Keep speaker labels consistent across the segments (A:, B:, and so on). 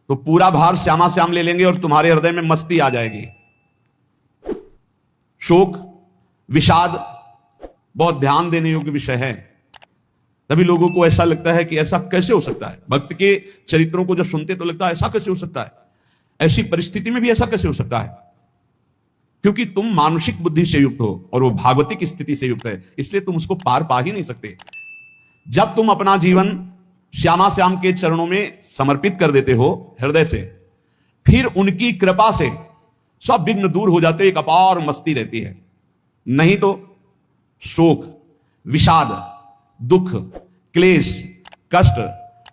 A: तो पूरा भार श्यामा श्याम ले लेंगे और तुम्हारे हृदय में मस्ती आ जाएगी। शोक, विषाद बहुत ध्यान देने योग्य विषय है। तभी लोगों को ऐसा लगता है कि ऐसा कैसे हो सकता है। भक्त के चरित्रों को जब सुनते तो लगता है ऐसा कैसे हो सकता है, ऐसी परिस्थिति में भी ऐसा कैसे हो सकता है। क्योंकि तुम मानसिक बुद्धि से युक्त हो और वो भागवतिक स्थिति से युक्त है, इसलिए तुम उसको पार पा ही नहीं सकते। जब तुम अपना जीवन श्यामा श्याम के चरणों में समर्पित कर देते हो हृदय से, फिर उनकी कृपा से सब विघ्न दूर हो जाते, एक अपार मस्ती रहती है। नहीं तो शोक, विषाद, दुख, क्लेश, कष्ट,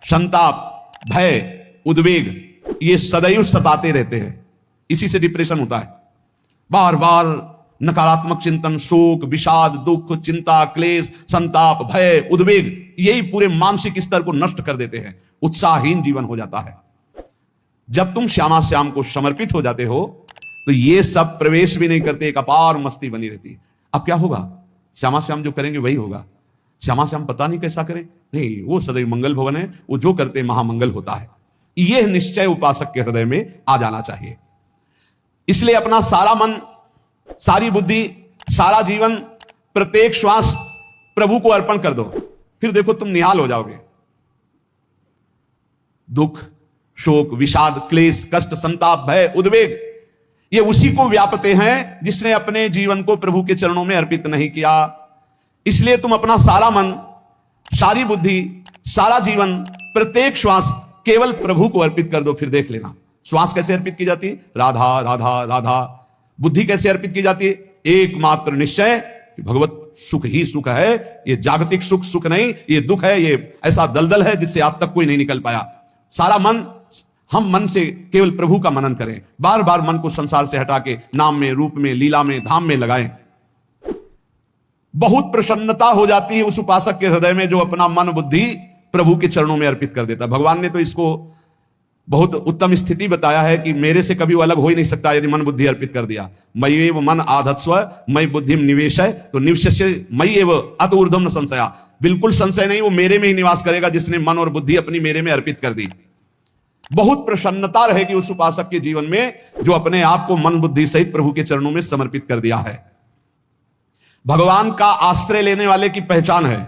A: संताप, भय, उद्वेग ये सदैव सताते रहते हैं। इसी से डिप्रेशन होता है। बार बार नकारात्मक चिंतन, शोक, विषाद, दुख, चिंता, क्लेश, संताप, भय, उद्वेग यही पूरे मानसिक स्तर को नष्ट कर देते हैं। उत्साहहीन जीवन हो जाता है। जब तुम श्यामा श्याम को समर्पित हो जाते हो तो ये सब प्रवेश भी नहीं करते, एक अपार मस्ती बनी रहती है। अब क्या होगा? श्यामा श्याम जो करेंगे वही होगा। श्यामा श्याम पता नहीं कैसा करें, नहीं, वो सदैव मंगल भवन है, वो जो करते महामंगल होता है। यह निश्चय उपासक के हृदय में आ जाना चाहिए। इसलिए अपना सारा मन, सारी बुद्धि, सारा जीवन, प्रत्येक श्वास प्रभु को अर्पण कर दो। फिर देखो तुम निहाल हो जाओगे। दुख, शोक, विषाद, क्लेश, कष्ट, संताप, भय, उद्वेग ये उसी को व्यापते हैं जिसने अपने जीवन को प्रभु के चरणों में अर्पित नहीं किया। इसलिए तुम अपना सारा मन, सारी बुद्धि, सारा जीवन, प्रत्येक श्वास केवल प्रभु को अर्पित कर दो। फिर देख लेना श्वास कैसे अर्पित की जाती है, राधा राधा राधा। बुद्धि कैसे अर्पित की जाती है, एकमात्र निश्चय कि भगवत सुख ही सुख है। ये जागतिक सुख सुख नहीं, ये दुख है, ये ऐसा दलदल है जिससे आज तक कोई नहीं निकल पाया। सारा मन, हम मन से केवल प्रभु का मनन करें। बार बार मन को संसार से हटा के नाम में, रूप में, लीला में, धाम में लगाएं। बहुत प्रसन्नता हो जाती है उस उपासक के हृदय में जो अपना मन बुद्धि प्रभु के चरणों में अर्पित कर देता। भगवान ने तो इसको बहुत उत्तम स्थिति बताया है कि मेरे से कभी वो अलग हो ही नहीं सकता यदि मन बुद्धि अर्पित कर दिया। मयि एव मन आधत्स्व मयि बुद्धिम निवेश है, तो निवश्य मयि एव अत ऊर्ध्वम न संशया। बिल्कुल संशय नहीं, वो मेरे में ही निवास करेगा जिसने मन और बुद्धि अपनी मेरे में अर्पित कर दी। बहुत प्रसन्नता रहेगी उस उपासक के जीवन में जो अपने आप को मन बुद्धि सहित प्रभु के चरणों में समर्पित कर दिया है। भगवान का आश्रय लेने वाले की पहचान है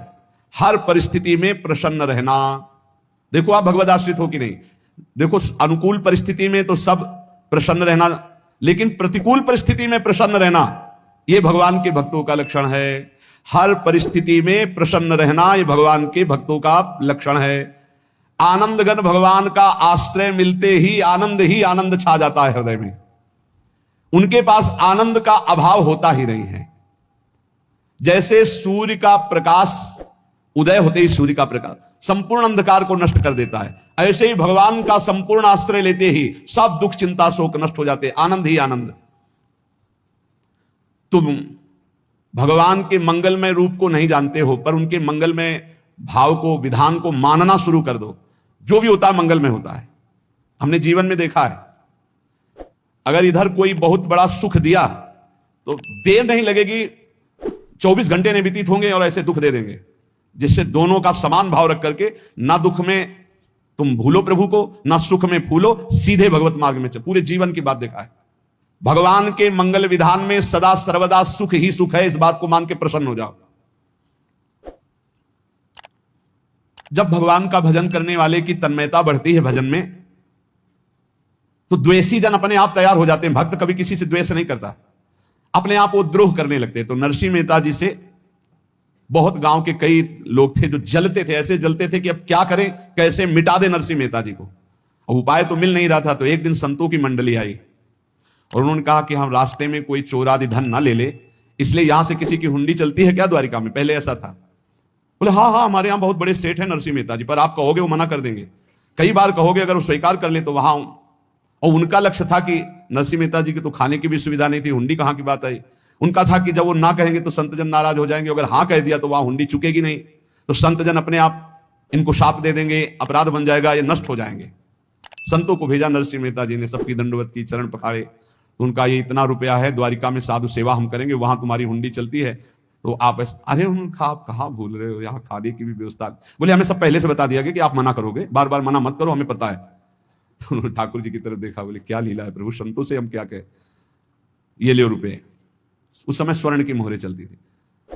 A: हर परिस्थिति में प्रसन्न रहना। देखो आप भगवद आश्रित हो कि नहीं। देखो अनुकूल परिस्थिति में तो सब प्रसन्न रहना, लेकिन प्रतिकूल परिस्थिति में प्रसन्न रहना यह भगवान के भक्तों का लक्षण है। हर परिस्थिति में प्रसन्न रहना यह भगवान के भक्तों का लक्षण है। आनंदगन भगवान का आश्रय मिलते ही आनंद छा जाता है हृदय में। उनके पास आनंद का अभाव होता ही नहीं है। जैसे सूर्य का प्रकाश उदय होते ही सूर्य का प्रकाश संपूर्ण अंधकार को नष्ट कर देता है, ऐसे ही भगवान का संपूर्ण आश्रय लेते ही सब दुख, चिंता, शोक नष्ट हो जाते, आनंद ही आनंद। तुम भगवान के मंगलमय रूप को नहीं जानते हो, पर उनके मंगलमय भाव को, विधान को मानना शुरू कर दो। जो भी होता है मंगलमय होता है। हमने जीवन में देखा है, अगर इधर कोई बहुत बड़ा सुख दिया तो देर नहीं लगेगी, 24 घंटे नहीं व्यतीत होंगे और ऐसे दुख दे देंगे, जिससे दोनों का समान भाव रख करके ना दुख में तुम भूलो प्रभु को, ना सुख में फूलो, सीधे भगवत मार्ग में चलो। पूरे जीवन की बात देखा है। भगवान के मंगल विधान में सदा सर्वदा सुख ही सुख है, इस बात को मान के प्रसन्न हो जाओ। जब भगवान का भजन करने वाले की तन्मयता बढ़ती है भजन में, तो द्वेषी जन अपने आप तैयार हो जाते हैं। भक्त कभी किसी से द्वेष नहीं करता, अपने आप वो द्रोह करने लगते हैं। तो नरसिंह मेहता जी से बहुत गांव के कई लोग थे जो जलते थे, ऐसे जलते थे कि अब क्या करें, कैसे मिटा दे नरसिंह मेहता जी को। अब उपाय तो मिल नहीं रहा था। तो एक दिन संतों की मंडली आई और उन्होंने कहा कि हम रास्ते में कोई चोर आदि धन ना ले ले, इसलिए यहां से किसी की हुंडी चलती है क्या द्वारिका में? पहले ऐसा था। बोले हाँ हाँ, हमारे यहां बहुत बड़े सेठ हैं नरसिंह मेहता जी, पर आप कहोगे वो मना कर देंगे। कई बार कहोगे, अगर वो स्वीकार कर ले तो वहां। और उनका लक्ष्य था कि नरसिंह मेहता जी की तो खाने की भी सुविधा नहीं थी, हुंडी कहां की बात आई। उनका था कि जब वो ना कहेंगे तो संतजन नाराज हो जाएंगे, अगर हाँ कह दिया तो वहां हुंडी चुकेगी नहीं, तो संतजन अपने आप इनको शाप दे देंगे, अपराध बन जाएगा, ये नष्ट हो जाएंगे। संतों को भेजा नरसिंह मेहता जी ने, सबकी दंडवत की, चरण पखाड़े। तो उनका ये इतना रुपया है, द्वारिका में साधु सेवा हम करेंगे, वहां तुम्हारी हुंडी चलती है, तो आप अरे उनका आप कहाँ भूल रहे हो, यहाँ खाने की भी व्यवस्था। बोले हमें सब पहले से बता दिया गया कि आप मना करोगे, बार बार मना मत करो, हमें पता है। तो उन्होंने ठाकुर जी की तरफ देखा, बोले क्या लीला है प्रभु, संतों से हम क्या कहें, ये ले रुपए। उस समय स्वर्ण की मोहरें चलती थी,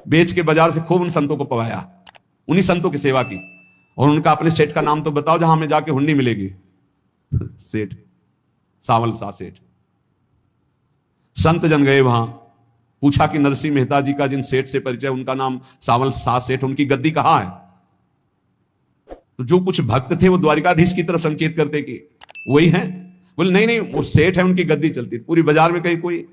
A: बेच के बाजार से खूब उन संतों को पवाया, उन्हीं संतों की सेवा की, और उनका अपने सेठ का नाम तो बताओ जहां हमें जाके हुंडी मिलेगी। सेठ सावल शाह सेठ। संत जन गए वहां, पूछा कि नरसिंह मेहता जी का जिन सेठ से परिचय, उनका नाम सावल शाह सेठ, उनकी गद्दी कहां है? तो जो कुछ भक्त थे वो द्वारिकाधीश की तरफ संकेत करते कि वही हैं। बोले नहीं नहीं, वो सेठ है, उनकी गद्दी चलती, पूरी बाजार में कहीं कोई।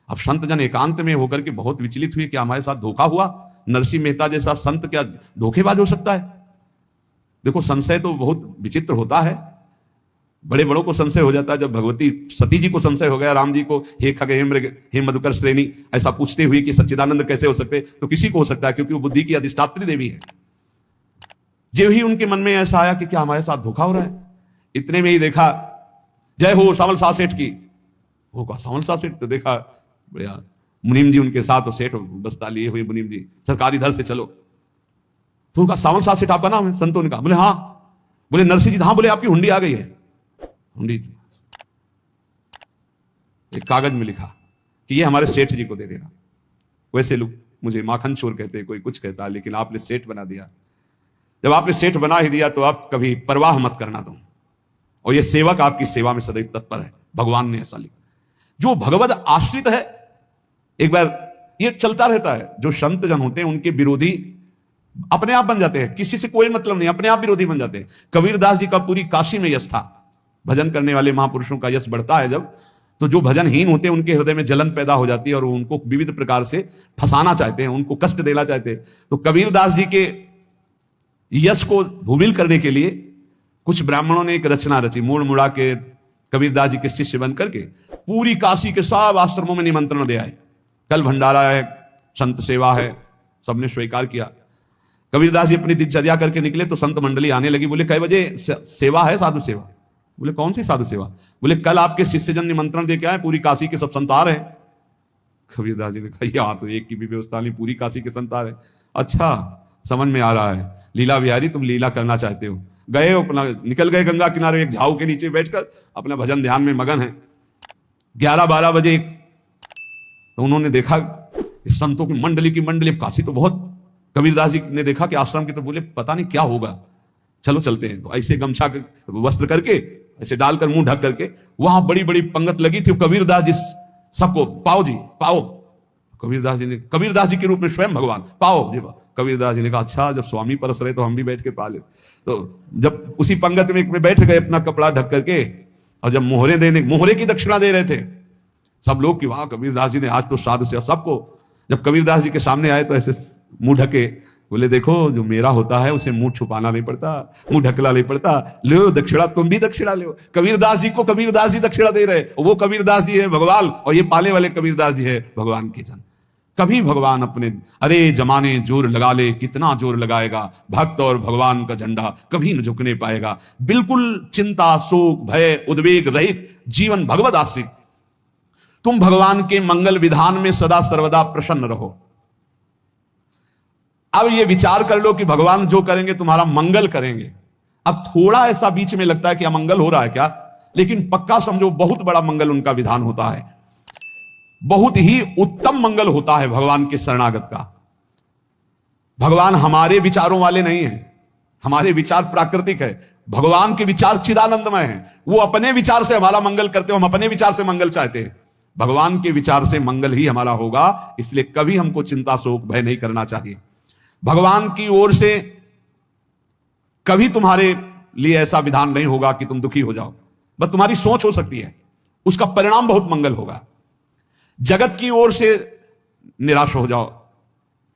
A: अब संत जन एकांत में होकर के बहुत विचलित हुए कि हमारे साथ धोखा हुआ, नरसिंह मेहता जैसा संत क्या धोखेबाज हो सकता है? देखो संशय तो बहुत विचित्र होता है, बड़े बड़ों को संशय हो जाता है। जब भगवती सती जी को संशय हो गया, राम जी को हे खग हे मृग हे मधुकर श्रेणी ऐसा पूछते हुए कि सच्चिदानंद कैसे हो सकते, तो किसी को हो सकता है, क्योंकि वो बुद्धि की अधिष्ठात्री देवी है। जो ही उनके मन में ऐसा आया कि क्या हमारे साथ धोखा हो रहा है, इतने में ही देखा जय हो सावल शाह सेठ की। होगा सावल शाह सेठ, तो देखा बढ़िया मुनीम जी उनके साथ, सेठ बस्ता लिए हुए मुनीम जी, सरकार इधर से चलो। तो उनका सावल शाह सेठ आपका नाम है? संतों ने कहा। बोले हाँ। बोले नरसिंह जी? हाँ। बोले आपकी हुंडी आ गई है। हुंडी एक कागज में लिखा कि ये हमारे सेठ जी को दे देना। वैसे लोग मुझे माखन चोर कहते, कोई कुछ कहता, लेकिन आपने सेठ बना दिया। जब आपने सेठ बना ही दिया तो आप कभी परवाह मत करना दो, और ये सेवक आपकी सेवा में सदैव तत्पर है। भगवान ने ऐसा लिखा। जो भगवद आश्रित है, एक बार ये चलता रहता है, जो संत जन होते हैं उनके विरोधी अपने आप बन जाते हैं, किसी से कोई मतलब नहीं, अपने आप विरोधी बन जाते हैं। कबीरदास जी का पूरी काशी में यश था। भजन करने वाले महापुरुषों का यश बढ़ता है जब, तो जो भजनहीन होते हैं उनके हृदय में जलन पैदा हो जाती है, और उनको विविध प्रकार से फंसाना चाहते हैं, उनको कष्ट देना चाहते हैं। तो कबीरदास जी के यश को धूमिल करने के लिए कुछ ब्राह्मणों ने एक रचना रची, मोड़ मुड़ा के कबीरदास जी के शिष्य बन करके पूरी काशी के सब आश्रमों में निमंत्रण दे आए। कल भंडारा है, संत सेवा है, सबने स्वीकार किया। कबीरदास जी अपनी दिनचर्या करके निकले तो संत मंडली आने लगी। बोले कै बजे सेवा है? साधु सेवा। बोले कौन सी साधु सेवा? बोले कल आपके शिष्यजन निमंत्रण दे के आए, पूरी काशी के सब संत आ रहे हैं। कबीरदास जी ने कहा यहाँ तो एक की भी व्यवस्था नहीं, पूरी काशी के संत आ रहे। अच्छा समझ में आ रहा है, लीला बिहारी तुम लीला करना चाहते हो। गए अपना निकल गए गंगा किनारे, एक झाऊ के नीचे बैठकर अपना भजन ध्यान में मगन है। 11-12 बजे तो उन्होंने देखा संतों की मंडली, काशी तो बहुत। कबीरदास जी ने देखा कि आश्रम की, तो बोले पता नहीं क्या होगा, चलो चलते हैं। तो ऐसे गमछा वस्त्र करके ऐसे डालकर मुंह ढक करके, वहां बड़ी बड़ी पंगत लगी थी। कबीरदास जी सबको पाओ जी पाओ। कबीरदास जी के रूप में स्वयं भगवान पाओ जी। कबीरदास जी ने कहा अच्छा जब स्वामी परस रहे तो हम भी बैठ के पा ले। तो जब उसी पंगत में बैठ गए अपना कपड़ा ढक करके, और जब मोहरे की दक्षिणा दे रहे थे सब लोग कि वाह कबीरदास जी ने आज तो साधु से सबको। जब कबीरदास जी के सामने आए तो ऐसे मुंह ढके, बोले देखो जो मेरा होता है उसे मुंह छुपाना नहीं पड़ता, मुंह ढकला नहीं पड़ता, लो दक्षिणा, तुम भी दक्षिणा लो। कबीरदास जी को कबीरदास जी दक्षिणा दे रहे, वो कबीरदास जी है भगवान, और ये पाले वाले कबीरदास जी है भगवान के जन। कभी भगवान अपने, अरे जमाने जोर लगा ले, कितना जोर लगाएगा, भक्त और भगवान का झंडा कभी न झुकने पाएगा। बिल्कुल चिंता शोक भय उद्वेग रहित जीवन भगवद आश्रित, तुम भगवान के मंगल विधान में सदा सर्वदा प्रसन्न रहो। अब ये विचार कर लो कि भगवान जो करेंगे तुम्हारा मंगल करेंगे। अब थोड़ा ऐसा बीच में लगता है कि अमंगल हो रहा है क्या, लेकिन पक्का समझो बहुत बड़ा मंगल उनका विधान होता है, बहुत ही उत्तम मंगल होता है भगवान के शरणागत का। भगवान हमारे विचारों वाले नहीं है, हमारे विचार प्राकृतिक है, भगवान के विचार चिदानंदमय है। वो अपने विचार से हमारा मंगल करते हो, हम अपने विचार से मंगल चाहते हैं। भगवान के विचार से मंगल ही हमारा होगा, इसलिए कभी हमको चिंता शोक भय नहीं करना चाहिए। भगवान की ओर से कभी तुम्हारे लिए ऐसा विधान नहीं होगा कि तुम दुखी हो जाओ, बस तुम्हारी सोच हो सकती है, उसका परिणाम बहुत मंगल होगा। जगत की ओर से निराश हो जाओ,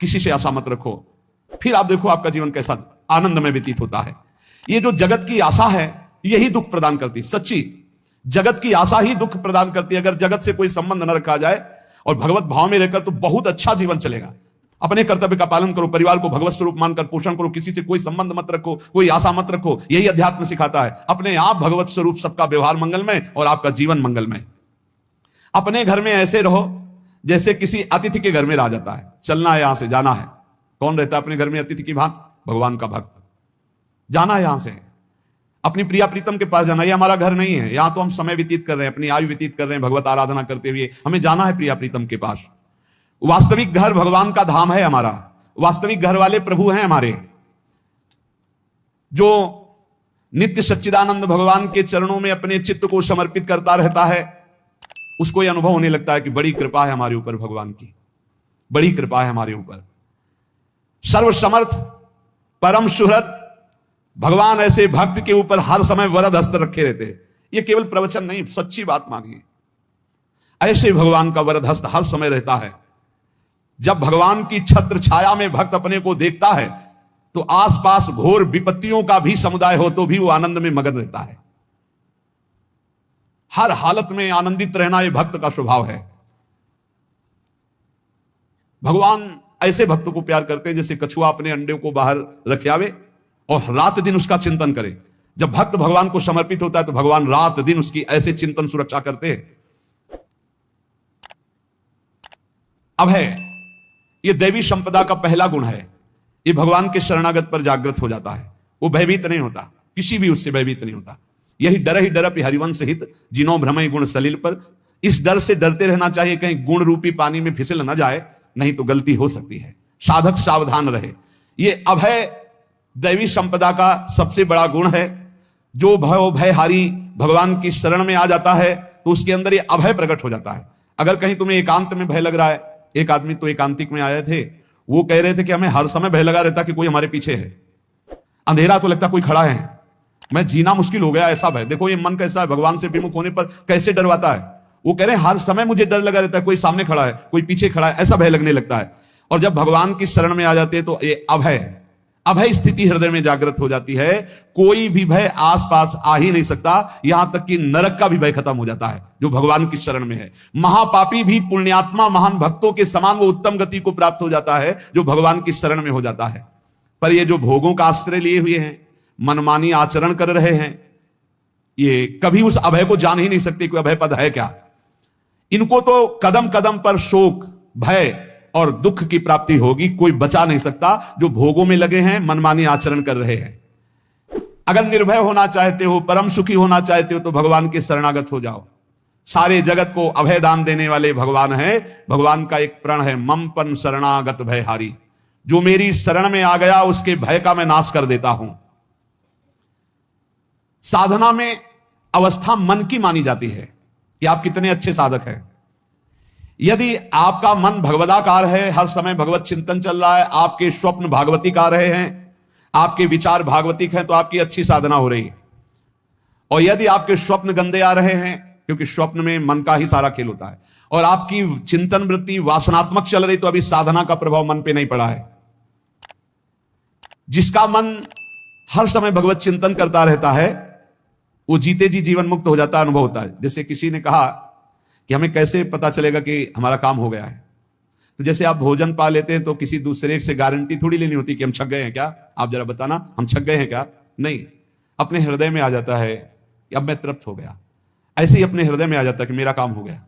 A: किसी से आशा मत रखो, फिर आप देखो आपका जीवन कैसा आनंद में व्यतीत होता है। ये जो जगत की आशा है यही दुख प्रदान करती है। सच्ची जगत की आशा ही दुख प्रदान करती है। अगर जगत से कोई संबंध न रखा जाए और भगवत भाव में रहकर, तो बहुत अच्छा जीवन चलेगा। अपने कर्तव्य का पालन करो, परिवार को भगवत स्वरूप मानकर पोषण करो, किसी से कोई संबंध मत रखो, कोई आशा मत रखो। यही अध्यात्म सिखाता है। अपने आप भगवत स्वरूप, सबका व्यवहार मंगलमय और आपका जीवन मंगलमय। अपने घर में ऐसे रहो जैसे किसी अतिथि के घर में रह जाता है, चलना है यहां से, जाना है। कौन रहता है अपने घर में अतिथि की भांति? भगवान का भक्त। जाना है यहां से, अपनी प्रिया प्रीतम के पास जाना। ये हमारा घर नहीं है, यहां तो हम समय व्यतीत कर रहे हैं, अपनी आयु व्यतीत कर रहे हैं भगवत आराधना करते हुए। हमें जाना है प्रिया प्रीतम के पास। वास्तविक घर भगवान का धाम है हमारा, वास्तविक घर वाले प्रभु हैं हमारे। जो नित्य सच्चिदानंद भगवान के चरणों में अपने चित्त को समर्पित करता रहता है, उसको यह अनुभव होने लगता है कि बड़ी कृपा है हमारे ऊपर भगवान की, बड़ी कृपा है हमारे ऊपर। सर्वसमर्थ परम सुहृद भगवान ऐसे भक्त के ऊपर हर समय वरद हस्त रखे रहते। ये केवल प्रवचन नहीं, सच्ची बात मानिए। ऐसे भगवान का वरद हस्त हर समय रहता है। जब भगवान की छत्र छाया में भक्त अपने को देखता है तो आसपास घोर विपत्तियों का भी समुदाय हो तो भी वो आनंद में मगन रहता है। हर हालत में आनंदित रहना यह भक्त का स्वभाव है। भगवान ऐसे भक्तों को प्यार करते हैं जैसे कछुआ अपने अंडे को बाहर रख आवे और रात दिन उसका चिंतन करे। जब भक्त भगवान को समर्पित होता है तो भगवान रात दिन उसकी ऐसे चिंतन सुरक्षा करते हैं। अब है ये दैवी संपदा का पहला गुण है। ये भगवान के शरणागत पर जागृत हो जाता है, वो भयभीत नहीं होता, किसी भी उससे भयभीत नहीं होता। यही डर ही डरप हरिवंश हित जिनो भ्रमय गुण सलील पर। इस डर से डरते रहना चाहिए कहीं गुण रूपी पानी में फिसल न जाए, नहीं तो गलती हो सकती है। साधक सावधान रहे। ये अभय दैवी संपदा का सबसे बड़ा गुण है। जो भयहारी भगवान की शरण में आ जाता है तो उसके अंदर ये अभय प्रकट हो जाता है। अगर कहीं तुम्हें एकांत में भय लग रहा है, एक आदमी तो एकांतिक में आए थे, वो कह रहे थे कि हमें हर समय भय लगा रहता कि कोई हमारे पीछे है, अंधेरा तो लगता कोई खड़ा है, मैं जीना मुश्किल हो गया ऐसा भय। देखो ये मन कैसा है, भगवान से विमुख होने पर कैसे डरवाता है। वो कह रहे हैं हर समय मुझे डर लगा रहता है, कोई सामने खड़ा है, कोई पीछे खड़ा है, ऐसा भय लगने लगता है। और जब भगवान की शरण में आ जाते हैं तो ये अभय स्थिति हृदय में जागृत हो जाती है। कोई भी भय आसपास आ ही नहीं सकता, यहां तक कि नरक का भी भय खत्म हो जाता है जो भगवान की शरण में है। महापापी भी पुण्यात्मा महान भक्तों के समान वो उत्तम गति को प्राप्त हो जाता है जो भगवान की शरण में हो जाता है। पर ये जो भोगों का आश्रय लिए हुए हैं, मनमानी आचरण कर रहे हैं, ये कभी उस अभय को जान ही नहीं सकते कोई अभय पद है क्या। इनको तो कदम कदम पर शोक, भय और दुख की प्राप्ति होगी, कोई बचा नहीं सकता जो भोगों में लगे हैं, मनमानी आचरण कर रहे हैं। अगर निर्भय होना चाहते हो, परम सुखी होना चाहते हो तो भगवान के शरणागत हो जाओ। सारे जगत को अभय दान देने वाले भगवान है। भगवान का एक प्रण है, मम पन शरणागत भयहारी। जो मेरी शरण में आ गया उसके भय का मैं नाश कर देता हूं। साधना में अवस्था मन की मानी जाती है कि आप कितने अच्छे साधक हैं। यदि आपका मन भगवदाकार है, हर समय भगवत चिंतन चल रहा है, आपके स्वप्न भागवतिक आ रहे हैं, आपके विचार भागवतिक हैं, तो आपकी अच्छी साधना हो रही है। और यदि आपके स्वप्न गंदे आ रहे हैं, क्योंकि स्वप्न में मन का ही सारा खेल होता है, और आपकी चिंतन वृत्ति वासनात्मक चल रही, तो अभी साधना का प्रभाव मन पे नहीं पड़ा है। जिसका मन हर समय भगवत चिंतन करता रहता है वो जीते जी जीवन मुक्त हो जाता, अनुभव होता है। जैसे किसी ने कहा कि हमें कैसे पता चलेगा कि हमारा काम हो गया है, तो जैसे आप भोजन पा लेते हैं तो किसी दूसरे से गारंटी थोड़ी लेनी होती कि हम छक गए हैं क्या, आप जरा बताना हम छक गए हैं क्या। नहीं, अपने हृदय में आ जाता है कि अब मैं तृप्त हो गया। ऐसे ही अपने हृदय में आ जाता है कि मेरा काम हो गया,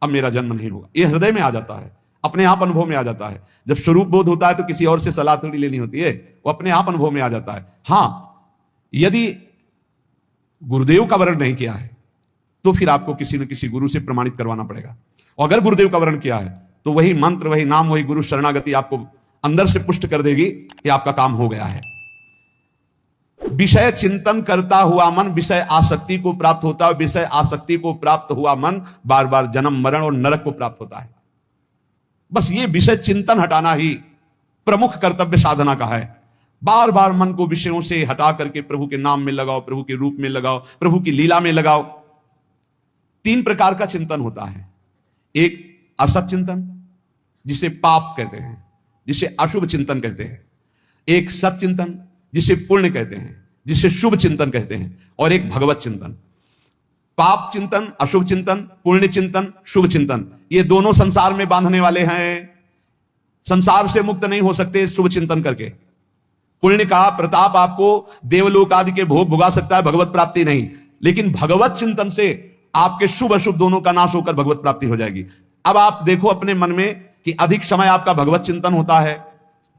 A: अब मेरा जन्म नहीं होगा। ये हृदय में आ जाता है, अपने आप अनुभव में आ जाता है। जब स्वरूप बोध होता है तो किसी और से सलाह थोड़ी लेनी होती है, वो अपने आप अनुभव में आ जाता है। हां, यदि गुरुदेव का वर्ण नहीं किया है तो फिर आपको किसी न किसी गुरु से प्रमाणित करवाना पड़ेगा। और अगर गुरुदेव का वर्ण किया है तो वही मंत्र, वही नाम, वही गुरु शरणागति आपको अंदर से पुष्ट कर देगी कि आपका काम हो गया है। विषय चिंतन करता हुआ मन विषय आसक्ति को प्राप्त होता है। विषय आसक्ति को प्राप्त हुआ मन बार बार जन्म मरण और नरक को प्राप्त होता है। बस ये विषय चिंतन हटाना ही प्रमुख कर्तव्य साधना का है। बार बार मन को विषयों से हटा करके प्रभु के नाम में लगाओ, प्रभु के रूप में लगाओ, प्रभु की लीला में लगाओ। 3 प्रकार का चिंतन होता है। एक असत चिंतन जिसे पाप कहते हैं, जिसे अशुभ चिंतन कहते हैं। एक सत चिंतन जिसे पुण्य कहते हैं, जिसे शुभ चिंतन कहते हैं। और एक भगवत चिंतन। पाप चिंतन, अशुभ चिंतन, पुण्य चिंतन, शुभ चिंतन, ये दोनों संसार में बांधने वाले हैं। संसार से मुक्त नहीं हो सकते शुभ चिंतन करके। पुण्य का प्रताप आपको देवलोक आदि के भोग भुगा सकता है, भगवत प्राप्ति नहीं। लेकिन भगवत चिंतन से आपके शुभ अशुभ दोनों का नाश होकर भगवत प्राप्ति हो जाएगी। अब आप देखो अपने मन में कि अधिक समय आपका भगवत चिंतन होता है,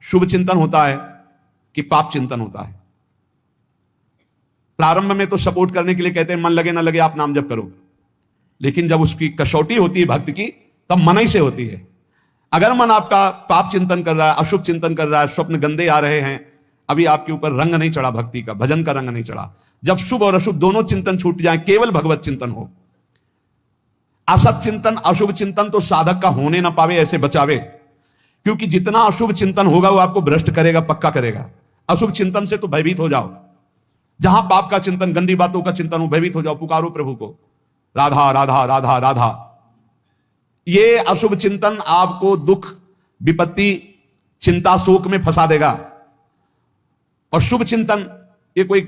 A: शुभ चिंतन होता है कि पाप चिंतन होता है। प्रारंभ में तो सपोर्ट करने के लिए कहते हैं मन लगे ना लगे आप नाम जप करो, लेकिन जब उसकी कसौटी होती है भक्त की, तब मन ही से होती है। अगर मन आपका पाप चिंतन कर रहा है, अशुभ चिंतन कर रहा है, स्वप्न गंदे आ रहे हैं, अभी आपके ऊपर रंग नहीं चढ़ा भक्ति का, भजन का रंग नहीं चढ़ा। जब शुभ और अशुभ दोनों चिंतन छूट जाए, केवल भगवत चिंतन हो, असत चिंतन अशुभ चिंतन तो साधक का होने ना पावे, ऐसे बचावे। क्योंकि जितना अशुभ चिंतन होगा वो आपको भ्रष्ट करेगा, पक्का करेगा। अशुभ चिंतन से तो भयभीत हो जाओ, जहां पाप का चिंतन, गंदी बातों का चिंतन हो, भयभीत हो जाओ, पुकारो प्रभु को, राधा राधा राधा राधा। ये अशुभ चिंतन आपको दुख, विपत्ति, चिंता, शोक में फंसा देगा। और शुभ चिंतन ये कोई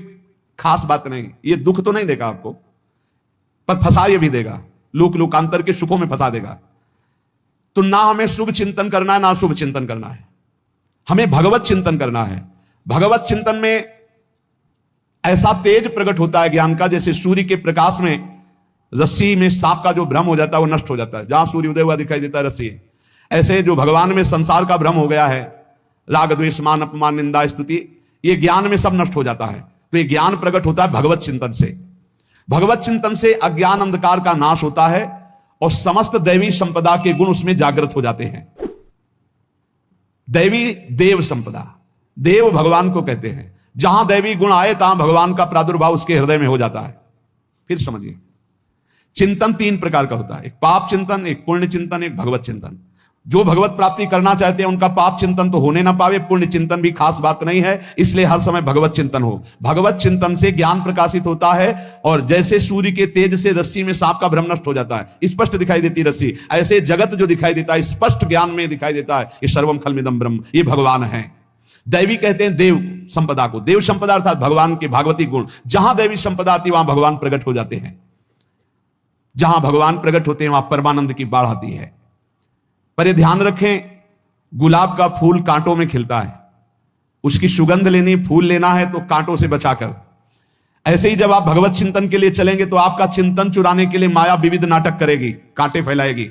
A: खास बात नहीं, ये दुख तो नहीं देगा आपको, पर फंसा ये भी देगा, लोक लोकांतर के सुखों में फंसा देगा। तो ना हमें शुभ चिंतन करना है, ना शुभ चिंतन करना है, हमें भगवत चिंतन करना है। भगवत चिंतन में ऐसा तेज प्रकट होता है ज्ञान का, जैसे सूर्य के प्रकाश में रस्सी में सांप का जो भ्रम हो जाता है वो नष्ट हो जाता है, जहां सूर्य उदय हुआ दिखाई देता है रस्सी। ऐसे जो भगवान में संसार का भ्रम हो गया है, राग द्वेष मान अपमान निंदा स्तुति, ये ज्ञान में सब नष्ट हो जाता है। तो ये ज्ञान प्रकट होता है भगवत चिंतन से। भगवत चिंतन से अज्ञान अंधकार का नाश होता है और समस्त दैवी संपदा के गुण उसमें जागृत हो जाते हैं। दैवी देव संपदा, देव भगवान को कहते हैं। जहां दैवी गुण आए तहां भगवान का प्रादुर्भाव उसके हृदय में हो जाता है। फिर समझिए, चिंतन तीन प्रकार का होता है, एक पाप चिंतन, एक पुण्य चिंतन, एक भगवत चिंतन। जो भगवत प्राप्ति करना चाहते हैं उनका पाप चिंतन तो होने ना पावे, पुण्य चिंतन भी खास बात नहीं है, इसलिए हर समय भगवत चिंतन हो। भगवत चिंतन से ज्ञान प्रकाशित होता है और जैसे सूर्य के तेज से रस्सी में सांप का भ्रम नष्ट हो जाता है, स्पष्ट दिखाई देती रस्सी, ऐसे जगत जो दिखाई देता है स्पष्ट ज्ञान में दिखाई देता है, ये सर्वम खलमिदम ब्रह्म, ये भगवान है। दैवी कहते हैं देव संपदा को, देव संपदा अर्थात भगवान के भागवती गुण। जहां दैवी संपदा आती वहां भगवान प्रकट हो जाते हैं, जहां भगवान प्रकट होते हैं वहां परमानंद की बाढ़ आती है। पर ये ध्यान रखें, गुलाब का फूल कांटों में खिलता है, उसकी सुगंध लेनी, फूल लेना है तो कांटों से बचाकर। ऐसे ही जब आप भगवत चिंतन के लिए चलेंगे तो आपका चिंतन चुराने के लिए माया विविध नाटक करेगी, कांटे फैलाएगी।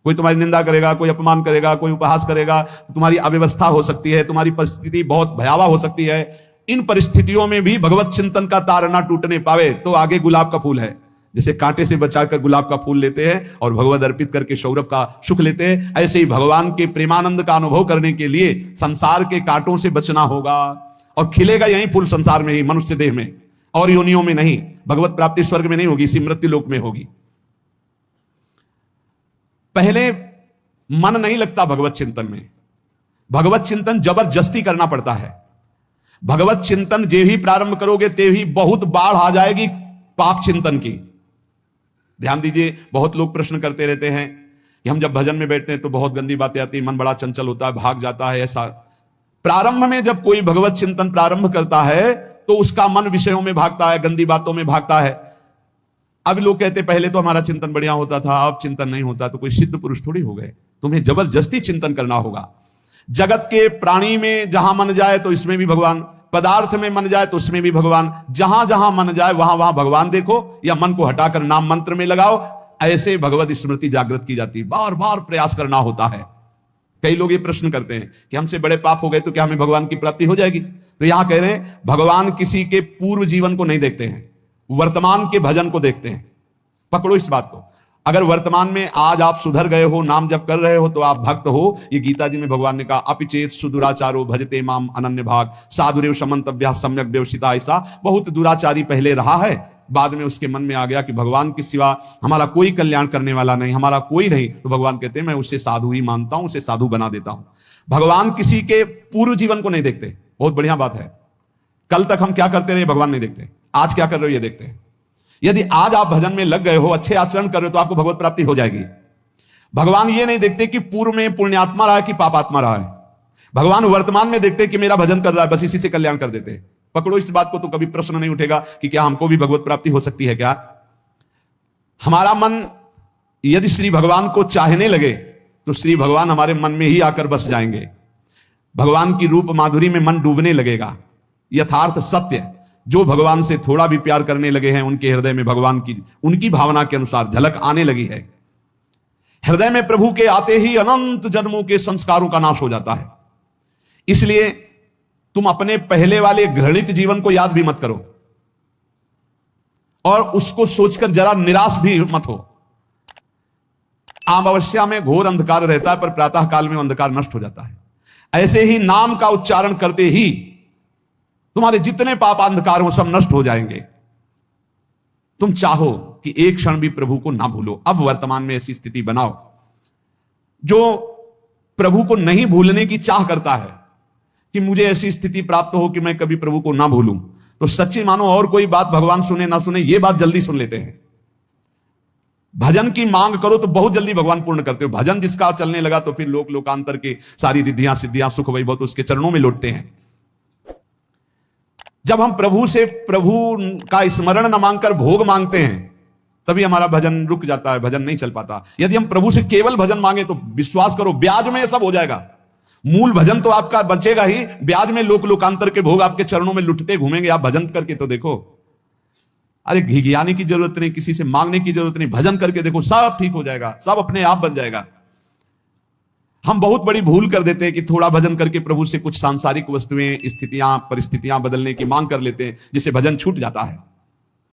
A: कोई तुम्हारी निंदा करेगा, कोई अपमान करेगा, कोई उपहास करेगा, तुम्हारी अव्यवस्था हो सकती है, तुम्हारी परिस्थिति बहुत भयावह हो सकती है। इन परिस्थितियों में भी भगवत चिंतन का तार ना टूटने पावे तो आगे गुलाब का फूल है। जैसे कांटे से बचाकर गुलाब का फूल लेते हैं और भगवत अर्पित करके सौरभ का सुख लेते हैं, ऐसे ही भगवान के प्रेमानंद का अनुभव करने के लिए संसार के कांटों से बचना होगा। और खिलेगा यही फूल संसार में ही, मनुष्य देह में, और योनियों में नहीं। भगवत प्राप्ति स्वर्ग में नहीं होगी, इसी मृत्यु लोक में होगी। पहले मन नहीं लगता भगवत चिंतन में, भगवत चिंतन जबरदस्ती करना पड़ता है। भगवत चिंतन जे ही प्रारंभ करोगे ते ही बहुत बाढ़ आ जाएगी पाप चिंतन की। ध्यान दीजिए, बहुत लोग प्रश्न करते रहते हैं कि हम जब भजन में बैठते हैं तो बहुत गंदी बातें आती, मन बड़ा चंचल होता है, भाग जाता है। ऐसा प्रारंभ में जब कोई भगवत चिंतन प्रारंभ करता है तो उसका मन विषयों में भागता है, गंदी बातों में भागता है। अब लोग कहते पहले तो हमारा चिंतन बढ़िया होता था, अब चिंतन नहीं होता। तो कोई सिद्ध पुरुष थोड़ी हो गए, तुम्हें जबरदस्ती चिंतन करना होगा। जगत के प्राणी में जहां मन जाए तो इसमें भी भगवान, पदार्थ में मन जाए तो उसमें भी भगवान, जहां जहां मन जाए वहां वहां भगवान देखो, या मन को हटाकर नाम मंत्र में लगाओ। ऐसे भगवत स्मृति जागृत की जाती है, बार बार प्रयास करना होता है। कई लोग ये प्रश्न करते हैं कि हमसे बड़े पाप हो गए तो क्या हमें भगवान की प्राप्ति हो जाएगी? तो यहां कह रहे हैं भगवान किसी के पूर्व जीवन को नहीं देखते हैं, वर्तमान के भजन को देखते हैं। पकड़ो इस बात को। अगर वर्तमान में आज आप सुधर गए हो, नाम जप कर रहे हो तो आप भक्त हो। ये गीता जी में भगवान ने कहा, अपिचेत सुदुराचारो भजते माम अनन्य भाग साधुरेव समंतव्य सम्यक व्यवसिता। ऐसा बहुत दुराचारी पहले रहा है, बाद में उसके मन में आ गया कि भगवान के सिवा हमारा कोई कल्याण करने वाला नहीं, हमारा कोई नहीं। तो भगवान कहते हैं मैं उसे साधु ही मानता हूं, उसे साधु बना देता हूं। भगवान किसी के पूर्व जीवन को नहीं देखते, बहुत बढ़िया बात है। कल तक हम क्या करते रहे भगवान नहीं देखते, आज क्या कर रहे हो ये देखते हैं। यदि आज आप भजन में लग गए हो, अच्छे आचरण कर रहे हो तो आपको भगवत प्राप्ति हो जाएगी। भगवान ये नहीं देखते कि पूर्व में पुण्यात्मा रहा है कि पापात्मा रहा है। भगवान वर्तमान में देखते कि मेरा भजन कर रहा है, बस इसी से कल्याण कर देते। पकड़ो इस बात को, तो कभी प्रश्न नहीं उठेगा कि क्या हमको भी भगवत प्राप्ति हो सकती है क्या। हमारा मन यदि श्री भगवान को चाहने लगे तो श्री भगवान हमारे मन में ही आकर बस जाएंगे। भगवान की रूप माधुरी में मन डूबने लगेगा। यथार्थ सत्य, जो भगवान से थोड़ा भी प्यार करने लगे हैं उनके हृदय में भगवान की उनकी भावना के अनुसार झलक आने लगी है। हृदय में प्रभु के आते ही अनंत जन्मों के संस्कारों का नाश हो जाता है। इसलिए तुम अपने पहले वाले घृणित जीवन को याद भी मत करो। और उसको सोचकर जरा निराश भी मत हो। अमावस्या में घोर अंधकार रहता है, पर प्रातः काल में अंधकार नष्ट हो जाता है। ऐसे ही नाम का उच्चारण करते ही तुम्हारे जितने पाप अंधकार वो सब नष्ट हो जाएंगे। तुम चाहो कि एक क्षण भी प्रभु को ना भूलो। अब वर्तमान में ऐसी स्थिति बनाओ। जो प्रभु को नहीं भूलने की चाह करता है कि मुझे ऐसी स्थिति प्राप्त हो कि मैं कभी प्रभु को ना भूलूं, तो सच्ची मानो और कोई बात भगवान सुने ना सुने, ये बात जल्दी सुन लेते हैं। भजन की मांग करो तो बहुत जल्दी भगवान पूर्ण करते हो। भजन जिसका चलने लगा तो फिर लोकांतर के सारी रिद्धियां सिद्धियां सुख वैभव तो उसके चरणों में लौटते हैं। जब हम प्रभु से प्रभु का स्मरण न मांगकर भोग मांगते हैं, तभी हमारा भजन रुक जाता है, भजन नहीं चल पाता। यदि हम प्रभु से केवल भजन मांगे तो विश्वास करो ब्याज में ये सब हो जाएगा। मूल भजन तो आपका बचेगा ही, ब्याज में लोकांतर के भोग आपके चरणों में लुटते घूमेंगे। आप भजन करके तो देखो। अरे घिघियाने की जरूरत नहीं, किसी से मांगने की जरूरत नहीं, भजन करके देखो, सब ठीक हो जाएगा, सब अपने आप बन जाएगा। हम बहुत बड़ी भूल कर देते हैं कि थोड़ा भजन करके प्रभु से कुछ सांसारिक वस्तुएं, स्थितियां, परिस्थितियां बदलने की मांग कर लेते हैं, जिससे भजन छूट जाता है।